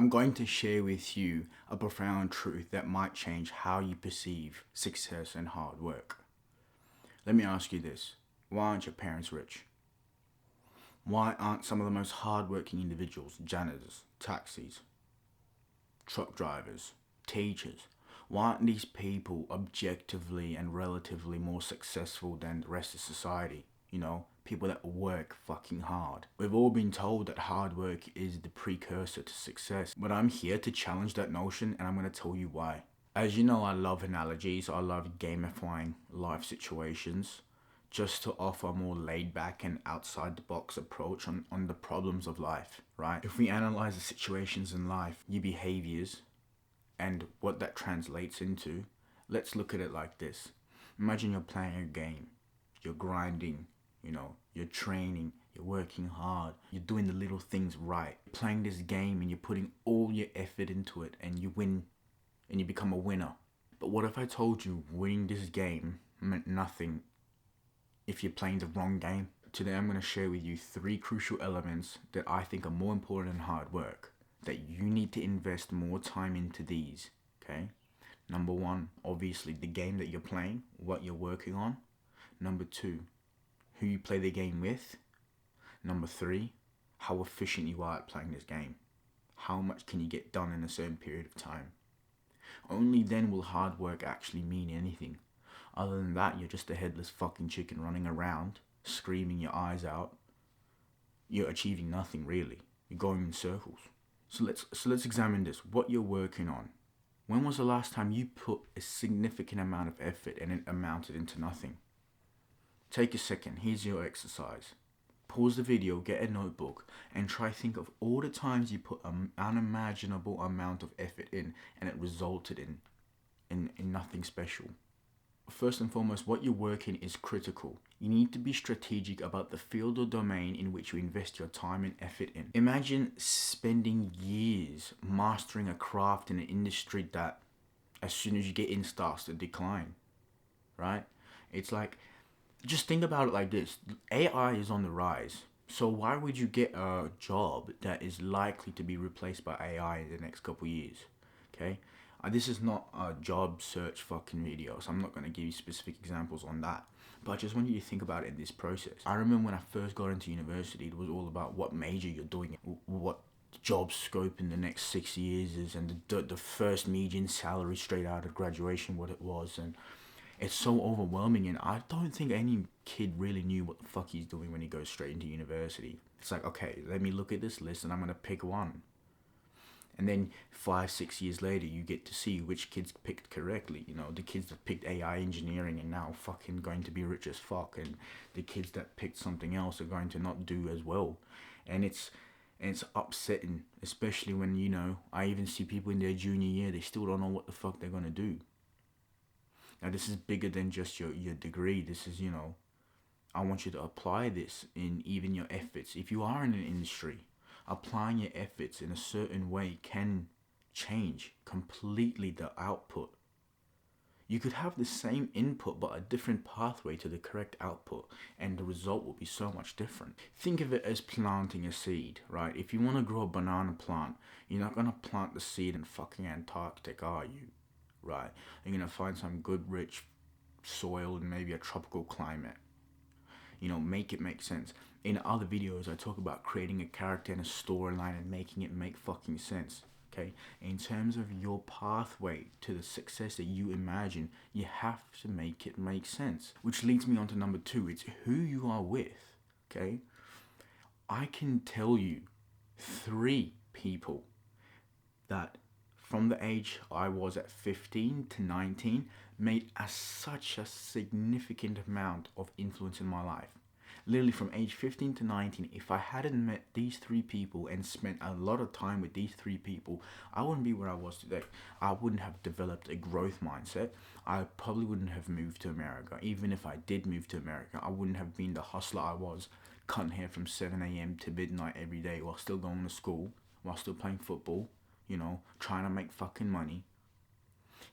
I'm going to share with you a profound truth that might change how you perceive success and hard work. Let me ask you this. Why aren't your parents rich? Why aren't some of the most hardworking individuals janitors, taxis, truck drivers, teachers? Why aren't these people objectively and relatively more successful than the rest of society? People that work fucking hard. We've all been told that hard work is the precursor to success, but I'm here to challenge that notion, and I'm going to tell you why. As you know, I love analogies. I love gamifying life situations just to offer a more laid back and outside the box approach on the problems of life, right? If we analyze the situations in life, your behaviors, and what that translates into, let's look at it like this. Imagine you're playing a game, you're grinding, you're training, you're working hard, you're doing the little things right. You're playing this game and you're putting all your effort into it and you win and you become a winner. But what if I told you winning this game meant nothing if you're playing the wrong game? Today I'm going to share with you 3 crucial elements that I think are more important than hard work, that you need to invest more time into these, okay? Number 1, obviously the game that you're playing, what you're working on. Number 2, who you play the game with. Number 3, how efficient you are at playing this game. How much can you get done in a certain period of time? Only then will hard work actually mean anything. Other than that, you're just a headless fucking chicken running around, screaming your eyes out. You're achieving nothing really. You're going in circles. So let's examine this. What you're working on. When was the last time you put a significant amount of effort and it amounted into nothing? Take a second. Here's your exercise. Pause the video, get a notebook, and try think of all the times you put an unimaginable amount of effort in and it resulted in nothing special. First and foremost, what you're working is critical. You need to be strategic about the field or domain in which you invest your time and effort in. Imagine spending years mastering a craft in an industry that as soon as you get in starts to decline, right? It's like, just think about it like this. AI is on the rise. So why would you get a job that is likely to be replaced by AI in the next couple of years? Okay? This is not a job search fucking video, so I'm not going to give you specific examples on that. But I just want you to think about it in this process. I remember when I first got into university, it was all about what major you're doing, what job scope in the next 6 years is, and the first median salary straight out of graduation, what it was, and it's so overwhelming, and I don't think any kid really knew what the fuck he's doing when he goes straight into university. It's like, okay, let me look at this list and I'm gonna pick one. And then 5-6 years later, you get to see which kids picked correctly. The kids that picked AI engineering are now fucking going to be rich as fuck, and the kids that picked something else are going to not do as well. And it's upsetting, especially when, I even see people in their junior year, they still don't know what the fuck they're gonna do. Now, this is bigger than just your degree. This is, I want you to apply this in even your efforts. If you are in an industry, applying your efforts in a certain way can change completely the output. You could have the same input but a different pathway to the correct output, and the result will be so much different. Think of it as planting a seed, right? If you want to grow a banana plant, you're not going to plant the seed in fucking Antarctica, are you? Right? You're going to find some good rich soil and maybe a tropical climate. Make it make sense. In other videos, I talk about creating a character and a storyline and making it make fucking sense. Okay? In terms of your pathway to the success that you imagine, you have to make it make sense. Which leads me on to number 2. It's who you are with. Okay? I can tell you 3 people that from the age I was at 15 to 19, made such a significant amount of influence in my life. Literally from age 15 to 19, if I hadn't met these 3 people and spent a lot of time with these 3 people, I wouldn't be where I was today. I wouldn't have developed a growth mindset. I probably wouldn't have moved to America. Even if I did move to America, I wouldn't have been the hustler I was, cutting hair from 7 a.m. to midnight every day while still going to school, while still playing football, trying to make fucking money.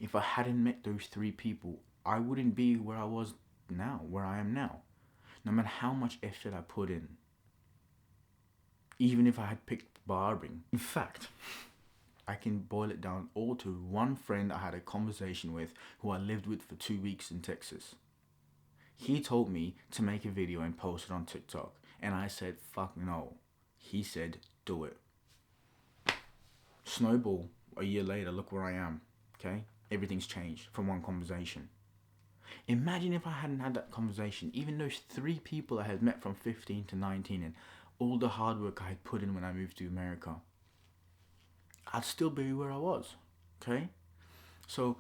If I hadn't met those 3 people, I wouldn't be where I was now, where I am now. No matter how much effort I put in. Even if I had picked barbering. In fact, I can boil it down all to one friend I had a conversation with who I lived with for 2 weeks in Texas. He told me to make a video and post it on TikTok. And I said, fuck no. He said, do it. Snowball, a year later, look where I am. Okay? Everything's changed from one conversation. Imagine if I hadn't had that conversation, even those 3 people I had met from 15 to 19 and all the hard work I had put in when I moved to America. I'd still be where I was. Okay? So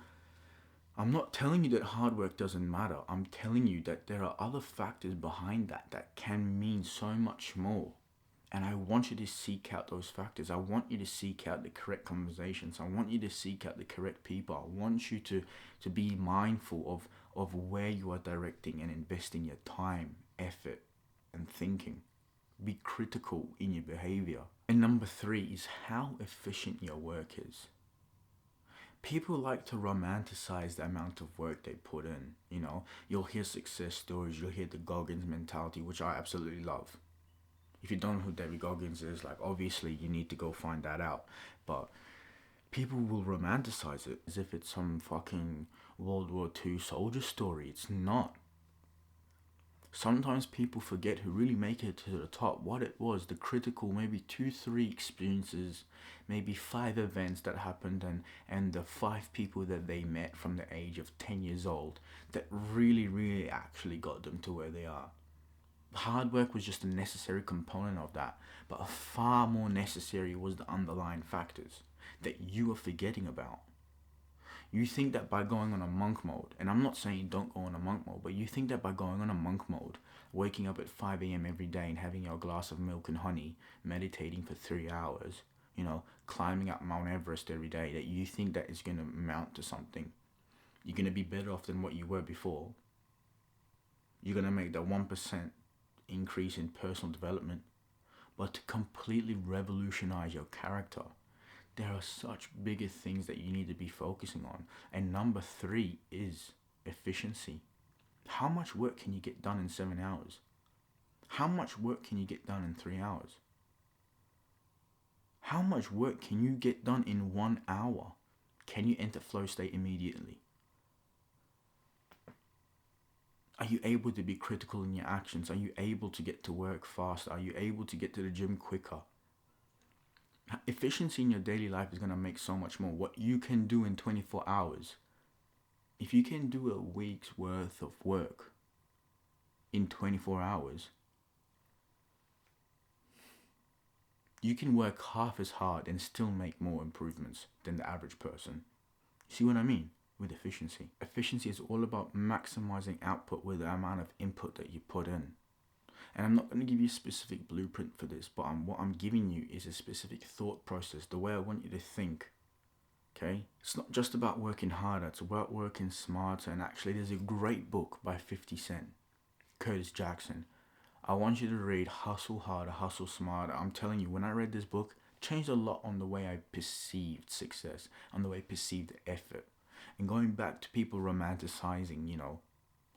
I'm not telling you that hard work doesn't matter. I'm telling you that there are other factors behind that can mean so much more. And I want you to seek out those factors. I want you to seek out the correct conversations. I want you to seek out the correct people. I want you to be mindful of where you are directing and investing your time, effort, and thinking. Be critical in your behavior. And number 3 is how efficient your work is. People like to romanticize the amount of work they put in. You'll hear success stories, you'll hear the Goggins mentality, which I absolutely love. If you don't know who David Goggins is, obviously you need to go find that out. But people will romanticize it as if it's some fucking World War II soldier story. It's not. Sometimes people forget who really make it to the top, what it was, the critical maybe 2-3 experiences, maybe 5 events that happened and the 5 people that they met from the age of 10 years old that really actually got them to where they are. Hard work was just a necessary component of that, but far more necessary was the underlying factors that you are forgetting about. You think that by going on a monk mode, and I'm not saying don't go on a monk mode, but you think that by going on a monk mode, waking up at 5 a.m. every day and having your glass of milk and honey, meditating for 3 hours, climbing up Mount Everest every day, that you think that is going to amount to something. You're going to be better off than what you were before. You're going to make that 1% increase in personal development. But to completely revolutionize your character, there are such bigger things that you need to be focusing on. And number 3 is efficiency. How much work can you get done in 7 hours? How much work can you get done in 3 hours? How much work can you get done in 1 hour? Can you enter flow state immediately? Are you able to be critical in your actions? Are you able to get to work faster? Are you able to get to the gym quicker? Efficiency in your daily life is going to make so much more. What you can do in 24 hours, if you can do a week's worth of work in 24 hours, you can work half as hard and still make more improvements than the average person. See what I mean with efficiency? Efficiency is all about maximizing output with the amount of input that you put in. And I'm not going to give you a specific blueprint for this, but what I'm giving you is a specific thought process, the way I want you to think. Okay? It's not just about working harder, it's about working smarter. And actually, there's a great book by 50 Cent, Curtis Jackson. I want you to read Hustle Harder, Hustle Smarter. I'm telling you, when I read this book, it changed a lot on the way I perceived success, on the way I perceived effort. And going back to people romanticizing,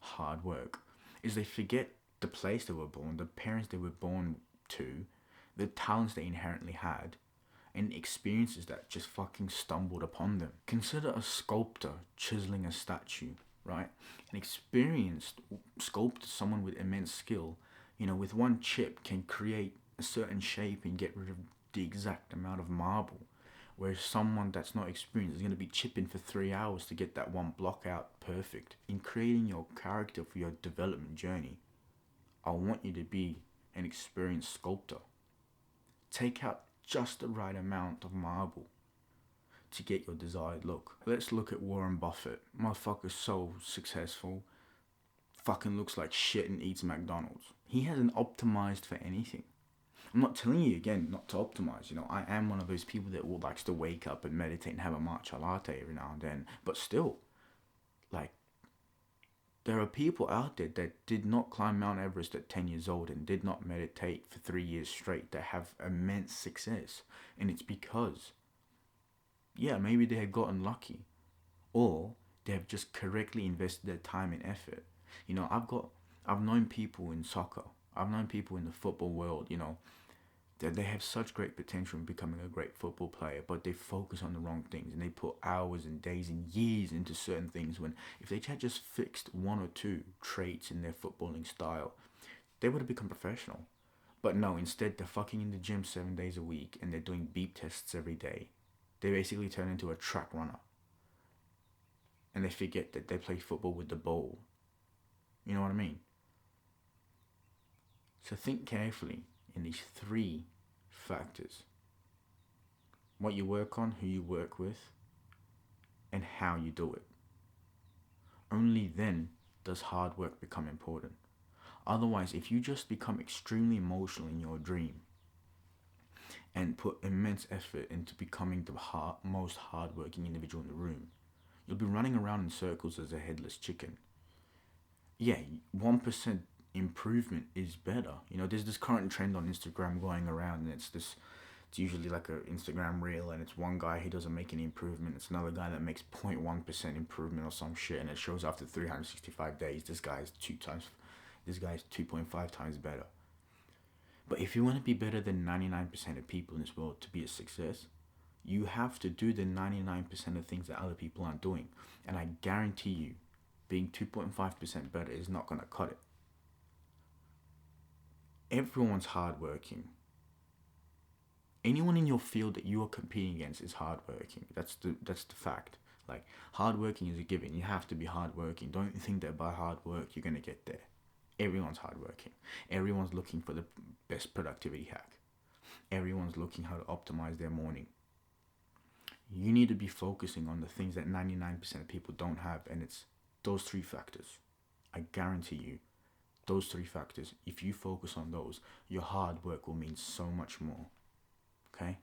hard work, is they forget the place they were born, the parents they were born to, the talents they inherently had, and experiences that just fucking stumbled upon them. Consider a sculptor chiseling a statue, right? An experienced sculptor, someone with immense skill, with one chip can create a certain shape and get rid of the exact amount of marble. Whereas someone that's not experienced is going to be chipping for 3 hours to get that one block out perfect. In creating your character for your development journey, I want you to be an experienced sculptor. Take out just the right amount of marble to get your desired look. Let's look at Warren Buffett. Motherfucker's so successful. Fucking looks like shit and eats McDonald's. He hasn't optimized for anything. I'm not telling you again not to optimize. I am one of those people that likes to wake up and meditate and have a matcha latte every now and then. But still, there are people out there that did not climb Mount Everest at 10 years old and did not meditate for 3 years straight that have immense success. And it's because, maybe they have gotten lucky, or they have just correctly invested their time and effort. I've known people in soccer. I've known people in the football world, that they have such great potential in becoming a great football player, but they focus on the wrong things and they put hours and days and years into certain things when if they had just fixed one or two traits in their footballing style, they would have become professional. But no, instead they're fucking in the gym 7 days a week and they're doing beep tests every day. They basically turn into a track runner. And they forget that they play football with the ball. You know what I mean? So think carefully in these three factors: what you work on, who you work with, and how you do it. Only then does hard work become important. Otherwise, if you just become extremely emotional in your dream and put immense effort into becoming the most hardworking individual in the room, you'll be running around in circles as a headless chicken. Yeah, 1% improvement is better. There's this current trend on Instagram going around, and it's usually like a Instagram reel, and it's one guy who doesn't make any improvement. It's another guy that makes 0.1% improvement or some shit, and it shows after 365 days this guy's 2.5 times better. But if you want to be better than 99% of people in this world to be a success, you have to do the 99% of things that other people aren't doing. And I guarantee you, being 2.5% better is not going to cut it. Everyone's hardworking. Anyone in your field that you are competing against is hardworking. That's the fact. Like, hardworking is a given. You have to be hardworking. Don't think that by hard work you're gonna get there. Everyone's hardworking. Everyone's looking for the best productivity hack. Everyone's looking how to optimize their morning. You need to be focusing on the things that 99% of people don't have, and it's those three factors. I guarantee you, those three factors, if you focus on those, your hard work will mean so much more. Okay?